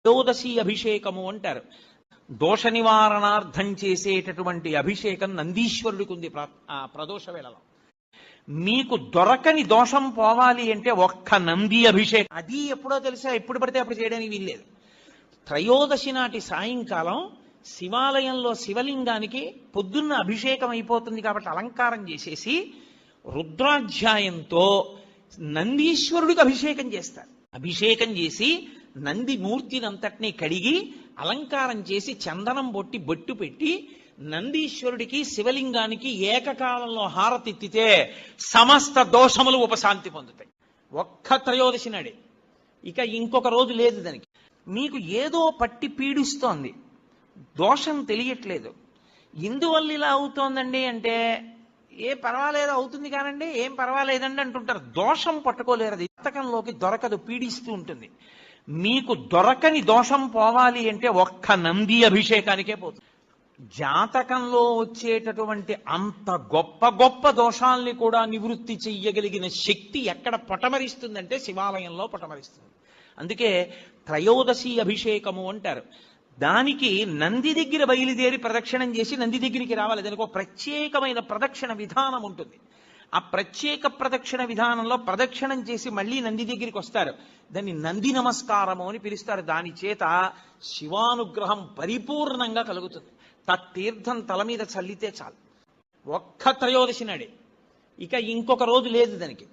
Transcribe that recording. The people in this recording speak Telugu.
త్రయోదశి అభిషేకము అంటారు. దోష నివారణార్థం చేసేటటువంటి అభిషేకం నందీశ్వరుడికి ఉంది ప్రదోష వేళలో. మీకు దొరకని దోషం పోవాలి అంటే ఒక్క నంది అభిషేకం, అది ఎప్పుడో తెలుసా, ఎప్పుడు పడితే అప్పుడు చేయడానికి వీల్లేదు. త్రయోదశి నాటి సాయంకాలం శివాలయంలో శివలింగానికి పొద్దున్న అభిషేకం అయిపోతుంది కాబట్టి అలంకారం చేసేసి రుద్రాధ్యాయంతో నందీశ్వరుడికి అభిషేకం చేస్తారు. అభిషేకం చేసి నంది మూర్తినంతటినీ కడిగి అలంకారం చేసి చందనం బొట్టు పెట్టి నందీశ్వరుడికి శివలింగానికి ఏకకాలంలో హారతిత్తితే సమస్త దోషములు ఉపశాంతి పొందుతాయి. ఒక్క త్రయోదశి నాడే, ఇక ఇంకొక రోజు లేదు దానికి. మీకు ఏదో పట్టి పీడిస్తోంది, దోషం తెలియట్లేదు, ఇందువల్ల ఇలా అవుతోందండి అంటే ఏ పర్వాలేదు అవుతుంది కానండి, ఏం పర్వాలేదండి అంటుంటారు. దోషం పట్టుకోలేరు, అది జాతకంలోకి దొరకదు, పీడిస్తూ ఉంటుంది. మీకు దొరకని దోషం పోవాలి అంటే ఒక్క నంది అభిషేకానికే పోతుంది. జాతకంలో వచ్చేటటువంటి అంత గొప్ప గొప్ప దోషాల్ని కూడా నివృత్తి చెయ్యగలిగిన శక్తి ఎక్కడ పటమరిస్తుందంటే శివాలయంలో పటమరిస్తుంది. అందుకే త్రయోదశి అభిషేకము అంటారు. దానికి నంది దగ్గర బయలుదేరి ప్రదక్షిణం చేసి నంది దగ్గరికి రావాలి. దానికి ఒక ప్రత్యేకమైన ప్రదక్షిణ విధానం ఉంటుంది. ఆ ప్రత్యేక ప్రదక్షిణ విధానంలో ప్రదక్షిణం చేసి మళ్ళీ నంది దగ్గరికి వస్తారు. దాన్ని నంది నమస్కారము అని పిలుస్తారు. దాని చేత శివానుగ్రహం పరిపూర్ణంగా కలుగుతుంది. తత్తీర్థం తల మీద చల్లితే చాలు. ఒక్క త్రయోదశి నాడే, ఇక ఇంకొక రోజు లేదు దానికి.